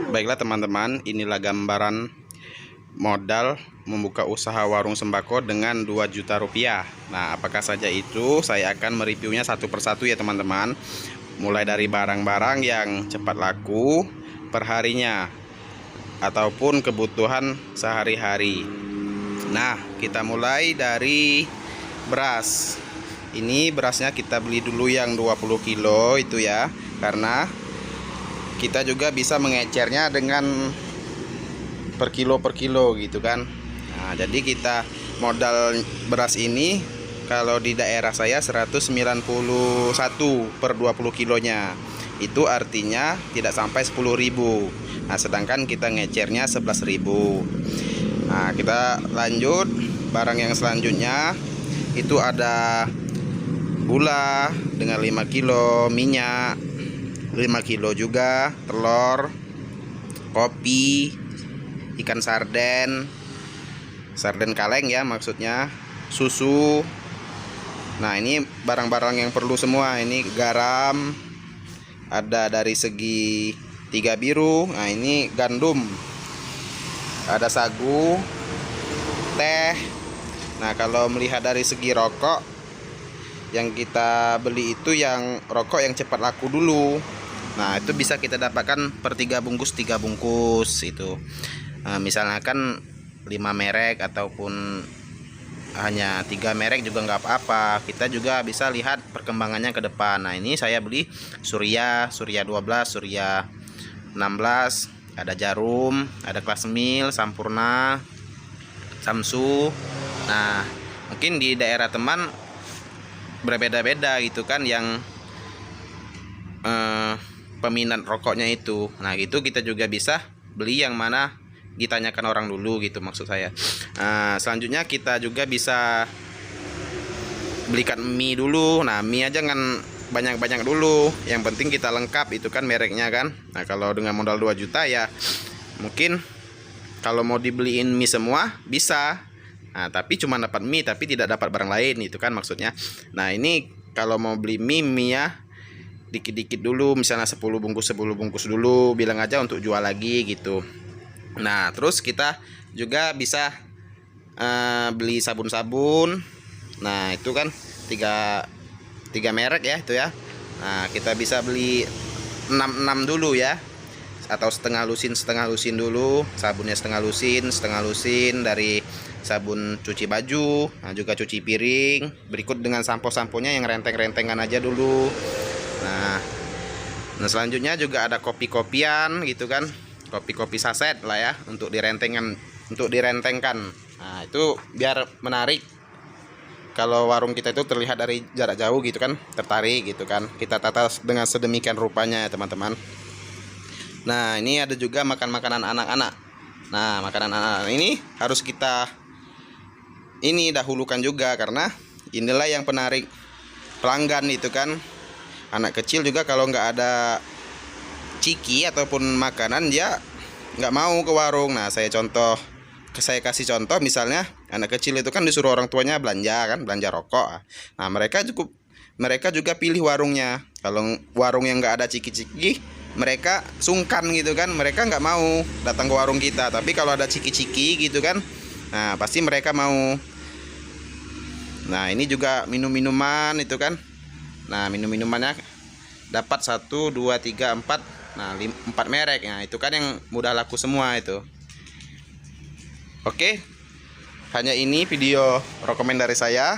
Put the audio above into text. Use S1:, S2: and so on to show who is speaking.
S1: Baiklah teman-teman, inilah gambaran modal membuka usaha warung sembako dengan 2 juta rupiah. Nah, apakah saja itu? Saya akan mereviewnya satu persatu ya teman-teman. Mulai dari barang-barang yang cepat laku perharinya ataupun kebutuhan sehari-hari. Nah, kita mulai dari beras. Ini berasnya kita beli dulu yang 20 kilo itu ya, karena kita juga bisa mengecernya dengan per kilo gitu kan. Nah, jadi kita modal beras ini kalau di daerah saya 191 per 20 kilonya. Itu artinya tidak sampai 10.000. Nah, sedangkan kita ngecernya 11.000. Nah, kita lanjut barang yang selanjutnya. Itu ada gula dengan 5 kilo, minyak 5 kilo juga, telur, kopi, ikan sarden kaleng ya maksudnya, susu. Nah, ini barang-barang yang perlu semua. Ini garam ada dari segi 3 biru. Nah, ini gandum, ada sagu, teh. Nah, kalau melihat dari segi rokok, yang kita beli itu yang rokok yang cepat laku dulu. Nah, itu bisa kita dapatkan per 3 bungkus itu. Nah, misalnya kan 5 merek ataupun hanya 3 merek juga nggak apa-apa. Kita juga bisa lihat perkembangannya ke depan. Nah, ini saya beli Surya 12, Surya 16, ada Jarum, ada Klasmil, Sampurna, Samsu. Nah, mungkin di daerah teman berbeda-beda gitu kan yang peminat rokoknya itu. Nah, itu kita juga bisa beli yang mana ditanyakan orang dulu gitu maksud saya. Nah, selanjutnya kita juga bisa belikan mie dulu. Nah, mie aja jangan banyak-banyak dulu, yang penting kita lengkap itu kan mereknya kan. Nah, kalau dengan modal 2 juta ya mungkin kalau mau dibeliin mie semua bisa. Nah, tapi cuma dapat mie tapi tidak dapat barang lain itu kan maksudnya. Nah, ini kalau mau beli mie ya dikit-dikit dulu, misalnya 10 bungkus dulu, bilang aja untuk jual lagi gitu. Nah, terus kita juga bisa beli sabun-sabun. Nah, itu kan tiga merek ya itu ya. Nah, kita bisa beli 6 dulu ya, atau setengah lusin dulu. Sabunnya setengah lusin dari sabun cuci baju, nah juga cuci piring. Berikut dengan sampo-samponya yang renteng-rentengan aja dulu. Nah, selanjutnya juga ada kopi-kopian gitu kan, kopi-kopi saset lah ya untuk direntengkan. Nah, itu biar menarik. Kalau warung kita itu terlihat dari jarak jauh gitu kan, tertarik gitu kan. Kita tata dengan sedemikian rupanya ya teman-teman. Nah, ini ada juga makanan anak-anak. Nah, makanan anak ini harus kita dahulukan juga, karena inilah yang penarik pelanggan itu kan. Anak kecil juga kalau nggak ada ciki ataupun makanan dia nggak mau ke warung. Nah, saya kasih contoh misalnya anak kecil itu kan disuruh orang tuanya belanja rokok. Nah, mereka juga pilih warungnya. Kalau warung yang nggak ada ciki-ciki, mereka sungkan gitu kan, mereka nggak mau datang ke warung kita. Tapi kalau ada ciki-ciki gitu kan, nah pasti mereka mau. Nah, ini juga minuman itu kan. Nah, minumannya dapat 1, 2, 3, 4. Nah, 4 merek. Nah, itu kan yang mudah laku semua itu. Oke, hanya ini video rekomendasi saya.